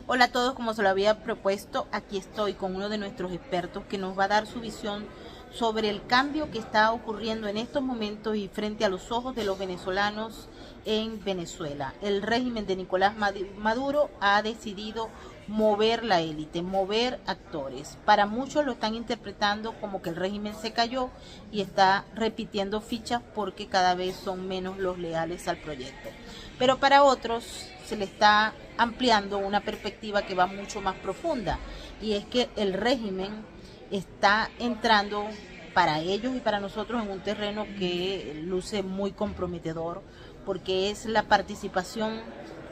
Hola a todos, como se lo había propuesto, aquí estoy con uno de nuestros expertos que nos va a dar su visión sobre el cambio que está ocurriendo en estos momentos y frente a los ojos de los venezolanos en Venezuela. El régimen de Nicolás Maduro ha decidido mover la élite, mover actores. Para muchos lo están interpretando como que el régimen se cayó y está repitiendo fichas porque cada vez son menos los leales al proyecto. Pero para otros se le está ampliando una perspectiva que va mucho más profunda, y es que el régimen está entrando para ellos y para nosotros en un terreno que luce muy comprometedor, porque es la participación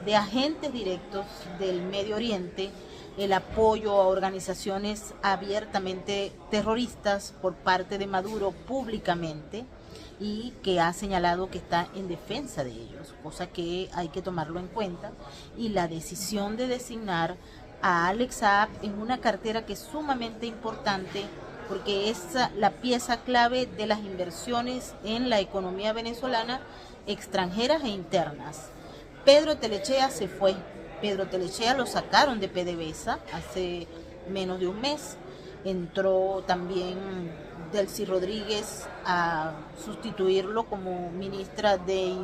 de agentes directos del Medio Oriente, el apoyo a organizaciones abiertamente terroristas por parte de Maduro públicamente, y que ha señalado que está en defensa de ellos, cosa que hay que tomarlo en cuenta, y la decisión de designar a Alex Saab en una cartera que es sumamente importante porque es la pieza clave de las inversiones en la economía venezolana, extranjeras e internas. Pedro Telechea se fue. Pedro Telechea lo sacaron de PDVSA hace menos de un mes. Entró también Delcy Rodríguez a sustituirlo como ministra de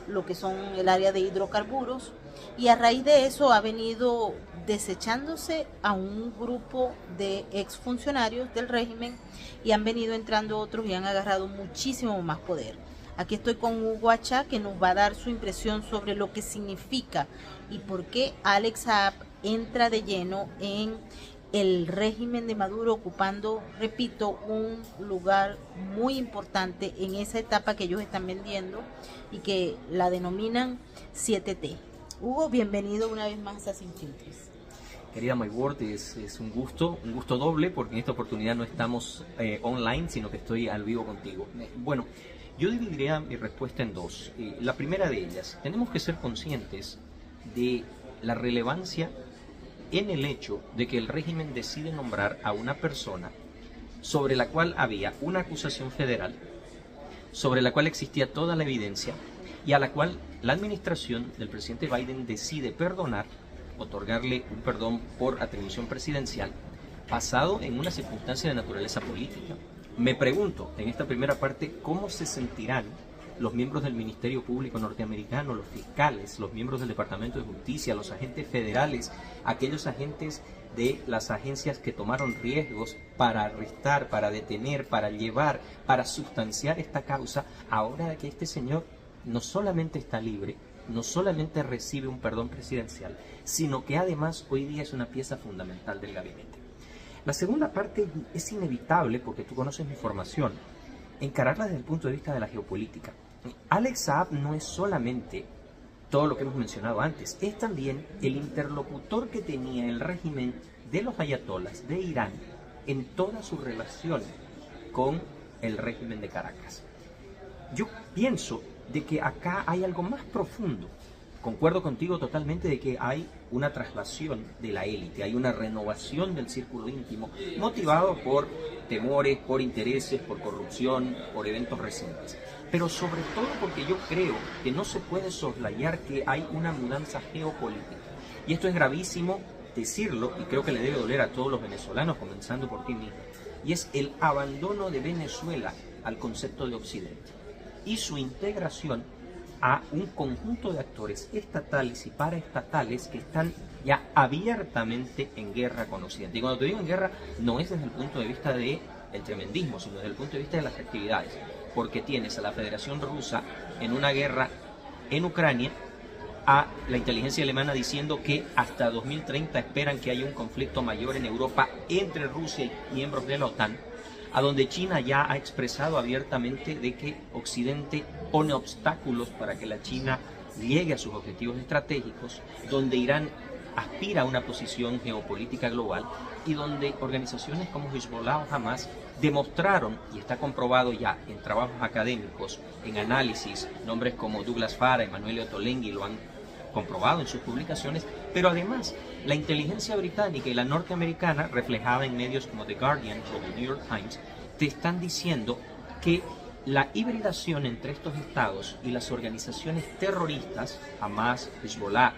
lo que son el área de hidrocarburos, y a raíz de eso ha venido desechándose a un grupo de exfuncionarios del régimen y han venido entrando otros y han agarrado muchísimo más poder. Aquí estoy con Hugo Achá, que nos va a dar su impresión sobre lo que significa y por qué Alex Saab entra de lleno en el régimen de Maduro, ocupando, repito, un lugar muy importante en esa etapa que ellos están vendiendo y que la denominan 7T. Hugo, bienvenido una vez más a Sin Filtros. Querida MyWord, es un gusto doble, porque en esta oportunidad no estamos online, sino que estoy al vivo contigo. Bueno, yo dividiría mi respuesta en dos. La primera de ellas, tenemos que ser conscientes de la relevancia en el hecho de que el régimen decide nombrar a una persona sobre la cual había una acusación federal, sobre la cual existía toda la evidencia y a la cual la administración del presidente Biden decide perdonar, otorgarle un perdón por atribución presidencial, basado en una circunstancia de naturaleza política. Me pregunto, en esta primera parte, ¿cómo se sentirán los miembros del Ministerio Público norteamericano, los fiscales, los miembros del Departamento de Justicia, los agentes federales, aquellos agentes de las agencias que tomaron riesgos para arrestar, para detener, para llevar, para sustanciar esta causa, ahora de que este señor no solamente está libre, no solamente recibe un perdón presidencial, sino que además hoy día es una pieza fundamental del gabinete? La segunda parte es inevitable, porque tú conoces mi formación, encararla desde el punto de vista de la geopolítica. Alex Saab no es solamente todo lo que hemos mencionado antes, es también el interlocutor que tenía el régimen de los ayatolas de Irán en toda su relación con el régimen de Caracas. Yo pienso de que acá hay algo más profundo. Concuerdo contigo totalmente de que hay una traslación de la élite, hay una renovación del círculo íntimo, motivado por temores, por intereses, por corrupción, por eventos recientes. Pero sobre todo porque yo creo que no se puede soslayar que hay una mudanza geopolítica. Y esto es gravísimo decirlo, y creo que le debe doler a todos los venezolanos, comenzando por ti mismo. Y es el abandono de Venezuela al concepto de Occidente y su integración a un conjunto de actores estatales y paraestatales que están ya abiertamente en guerra con Occidente. Y cuando te digo en guerra, no es desde el punto de vista del tremendismo, sino desde el punto de vista de las actividades. Porque tienes a la Federación Rusa en una guerra en Ucrania, a la inteligencia alemana diciendo que hasta 2030 esperan que haya un conflicto mayor en Europa entre Rusia y miembros de la OTAN, a donde China ya ha expresado abiertamente de que Occidente pone obstáculos para que la China llegue a sus objetivos estratégicos, donde Irán aspira a una posición geopolítica global y donde organizaciones como Hezbollah o Hamas demostraron, y está comprobado ya en trabajos académicos, en análisis, nombres como Douglas Farah, Emanuele Ottolenghi lo han comprobado en sus publicaciones, pero además la inteligencia británica y la norteamericana, reflejada en medios como The Guardian o The New York Times, te están diciendo que la hibridación entre estos estados y las organizaciones terroristas, Hamas, Hezbollah,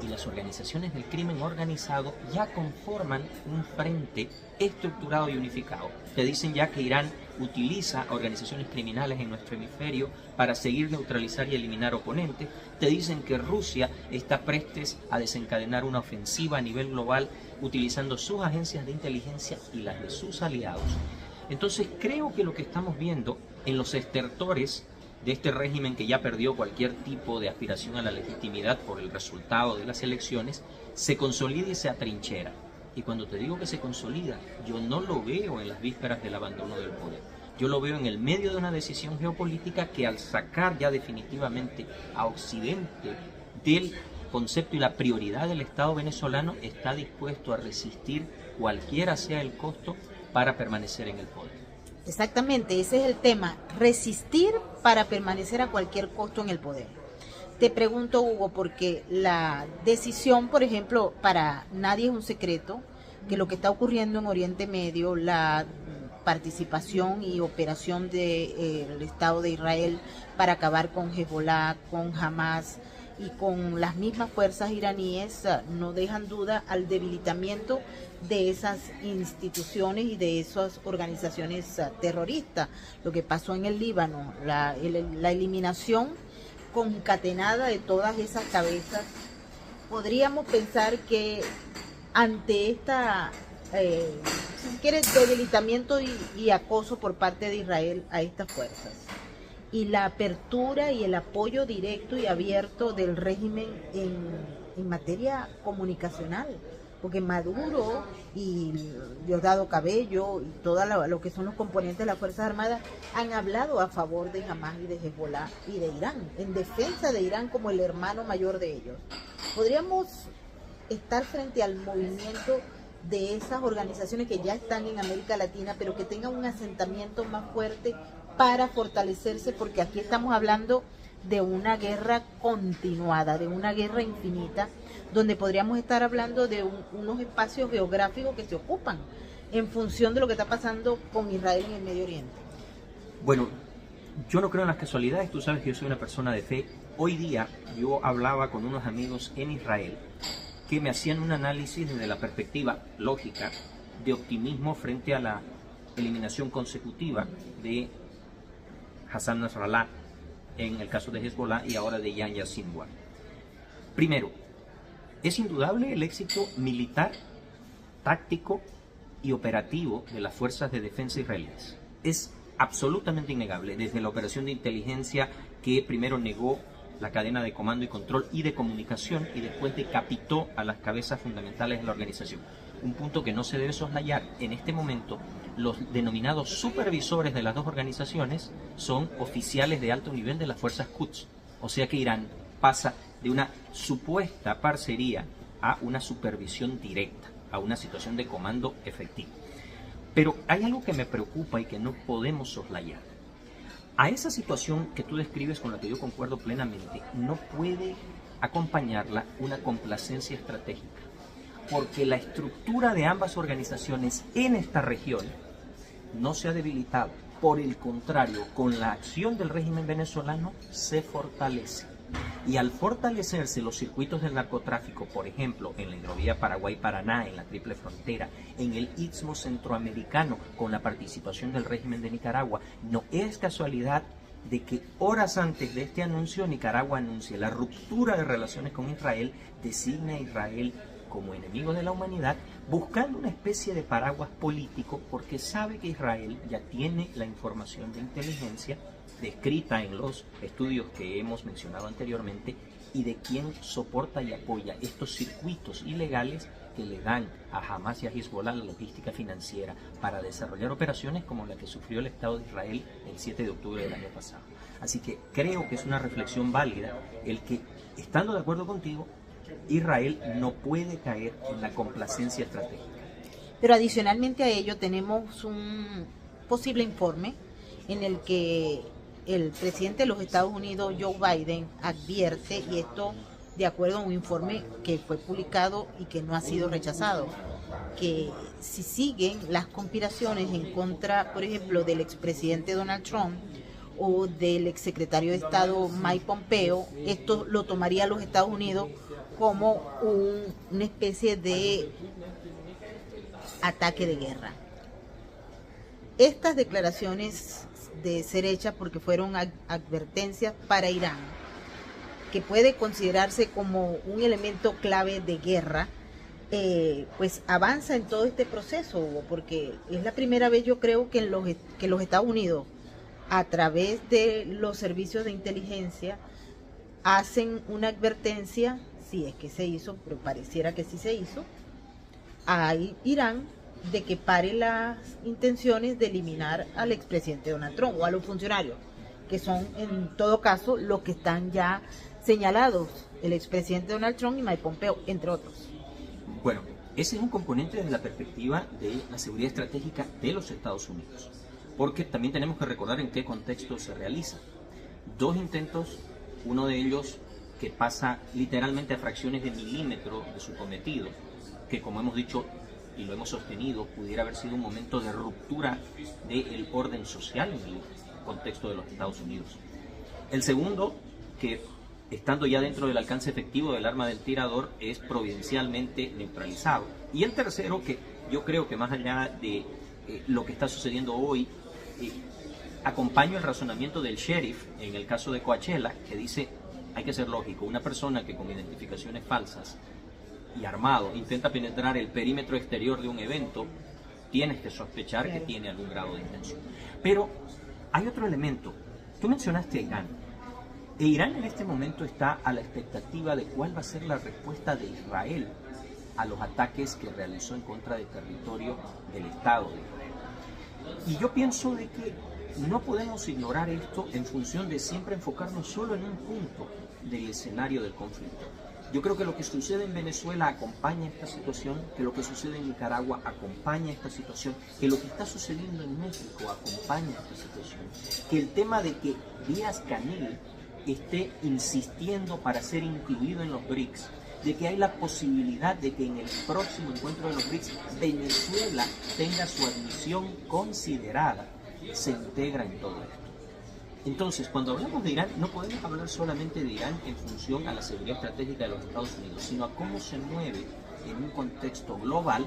y las organizaciones del crimen organizado ya conforman un frente estructurado y unificado. Te dicen ya que Irán utiliza organizaciones criminales en nuestro hemisferio para seguir neutralizar y eliminar oponentes. Te dicen que Rusia está prestes a desencadenar una ofensiva a nivel global utilizando sus agencias de inteligencia y las de sus aliados. Entonces creo que lo que estamos viendo en los estertores de este régimen que ya perdió cualquier tipo de aspiración a la legitimidad por el resultado de las elecciones, se consolida y se atrinchera. Y cuando te digo que se consolida, yo no lo veo en las vísperas del abandono del poder. Yo lo veo en el medio de una decisión geopolítica que, al sacar ya definitivamente a Occidente del concepto y la prioridad del Estado venezolano, está dispuesto a resistir cualquiera sea el costo para permanecer en el poder. Exactamente, ese es el tema, resistir para permanecer a cualquier costo en el poder. Te pregunto, Hugo, porque la decisión, por ejemplo, para nadie es un secreto que lo que está ocurriendo en Oriente Medio, la participación y operación del Estado de Israel para acabar con Hezbollah, con Hamas y con las mismas fuerzas iraníes, no dejan duda al debilitamiento de esas instituciones y de esas organizaciones terroristas. Lo que pasó en el Líbano, la eliminación concatenada de todas esas cabezas. Podríamos pensar que ante esta si quieres, debilitamiento y acoso por parte de Israel a estas fuerzas, y la apertura y el apoyo directo y abierto del régimen en materia comunicacional, porque Maduro y Diosdado Cabello y todo lo que son los componentes de las Fuerzas Armadas han hablado a favor de Hamas y de Hezbollah y de Irán, en defensa de Irán como el hermano mayor de ellos. Podríamos estar frente al movimiento de esas organizaciones que ya están en América Latina, pero que tengan un asentamiento más fuerte para fortalecerse, porque aquí estamos hablando de una guerra continuada, de una guerra infinita, donde podríamos estar hablando de unos espacios geográficos que se ocupan en función de lo que está pasando con Israel en el Medio Oriente. Bueno, yo no creo en las casualidades, tú sabes que yo soy una persona de fe. Hoy día yo hablaba con unos amigos en Israel que me hacían un análisis desde la perspectiva lógica de optimismo frente a la eliminación consecutiva de Hassan Nasrallah en el caso de Hezbollah y ahora de Yahya Sinwar. Primero, es indudable el éxito militar, táctico y operativo de las fuerzas de defensa israelíes. Es absolutamente innegable, desde la operación de inteligencia que primero negó la cadena de comando y control y de comunicación y después decapitó a las cabezas fundamentales de la organización. Un punto que no se debe soslayar. En este momento, los denominados supervisores de las dos organizaciones son oficiales de alto nivel de las fuerzas Quds. O sea que Irán pasa de una supuesta parcería a una supervisión directa, a una situación de comando efectivo. Pero hay algo que me preocupa y que no podemos soslayar. A esa situación que tú describes, con la que yo concuerdo plenamente, no puede acompañarla una complacencia estratégica, porque la estructura de ambas organizaciones en esta región no se ha debilitado. Por el contrario, con la acción del régimen venezolano se fortalece. Y al fortalecerse los circuitos del narcotráfico, por ejemplo, en la hidrovía Paraguay-Paraná, en la Triple Frontera, en el Istmo Centroamericano, con la participación del régimen de Nicaragua, no es casualidad de que horas antes de este anuncio, Nicaragua anuncie la ruptura de relaciones con Israel, designa a Israel como enemigo de la humanidad, buscando una especie de paraguas político, porque sabe que Israel ya tiene la información de inteligencia descrita en los estudios que hemos mencionado anteriormente, y de quien soporta y apoya estos circuitos ilegales que le dan a Hamas y a Hezbollah la logística financiera para desarrollar operaciones como la que sufrió el Estado de Israel el 7 de octubre del año pasado. Así que creo que es una reflexión válida el que, estando de acuerdo contigo, Israel no puede caer en la complacencia estratégica. Pero adicionalmente a ello tenemos un posible informe en el que el presidente de los Estados Unidos, Joe Biden, advierte, y esto de acuerdo a un informe que fue publicado y que no ha sido rechazado, que si siguen las conspiraciones en contra, por ejemplo, del expresidente Donald Trump o del exsecretario de Estado Mike Pompeo, esto lo tomaría los Estados Unidos como una especie de ataque de guerra. Estas declaraciones de ser hechas porque fueron advertencias para Irán, que puede considerarse como un elemento clave de guerra, pues avanza en todo este proceso, Hugo, porque es la primera vez, yo creo, que los Estados Unidos, a través de los servicios de inteligencia, hacen una advertencia, si es que se hizo, pero pareciera que sí se hizo, a Irán, de que pare las intenciones de eliminar al expresidente Donald Trump o a los funcionarios, que son en todo caso los que están ya señalados, el expresidente Donald Trump y Mike Pompeo, entre otros. Bueno, ese es un componente desde la perspectiva de la seguridad estratégica de los Estados Unidos, porque también tenemos que recordar en qué contexto se realiza. 2 intentos, uno de ellos que pasa literalmente a fracciones de milímetro de su cometido, que como hemos dicho y lo hemos sostenido, pudiera haber sido un momento de ruptura del orden social en el contexto de los Estados Unidos. El segundo, que estando ya dentro del alcance efectivo del arma del tirador, es providencialmente neutralizado. Y el tercero, que yo creo que más allá de lo que está sucediendo hoy, acompaño el razonamiento del sheriff en el caso de Coachella, que dice, hay que ser lógico, una persona que con identificaciones falsas y armado intenta penetrar el perímetro exterior de un evento, tienes que sospechar que tiene algún grado de intención. Pero hay otro elemento. Tú mencionaste a Irán. E Irán en este momento está a la expectativa de cuál va a ser la respuesta de Israel a los ataques que realizó en contra del territorio del Estado de Israel. Y yo pienso de que no podemos ignorar esto en función de siempre enfocarnos solo en un punto del escenario del conflicto. Yo creo que lo que sucede en Venezuela acompaña esta situación, que lo que sucede en Nicaragua acompaña esta situación, que lo que está sucediendo en México acompaña esta situación, que el tema de que Díaz-Canel esté insistiendo para ser incluido en los BRICS, de que hay la posibilidad de que en el próximo encuentro de los BRICS Venezuela tenga su admisión considerada, se integra en todo esto. Entonces, cuando hablamos de Irán, no podemos hablar solamente de Irán en función a la seguridad estratégica de los Estados Unidos, sino a cómo se mueve en un contexto global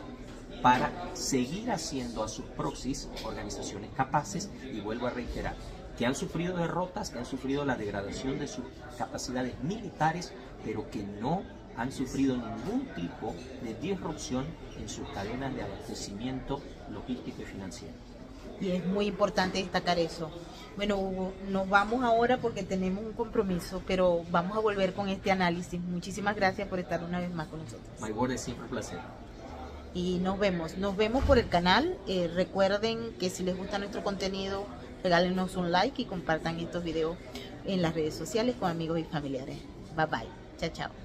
para seguir haciendo a sus proxies organizaciones capaces, y vuelvo a reiterar, que han sufrido derrotas, que han sufrido la degradación de sus capacidades militares, pero que no han sufrido ningún tipo de disrupción en sus cadenas de abastecimiento logístico y financiero. Y es muy importante destacar eso. Bueno, Hugo, nos vamos ahora porque tenemos un compromiso, pero vamos a volver con este análisis. Muchísimas gracias por estar una vez más con nosotros. My word, es siempre un placer. Y nos vemos por el canal. Recuerden que si les gusta nuestro contenido, regálenos un like y compartan estos videos en las redes sociales con amigos y familiares. Bye bye. Chao, chao.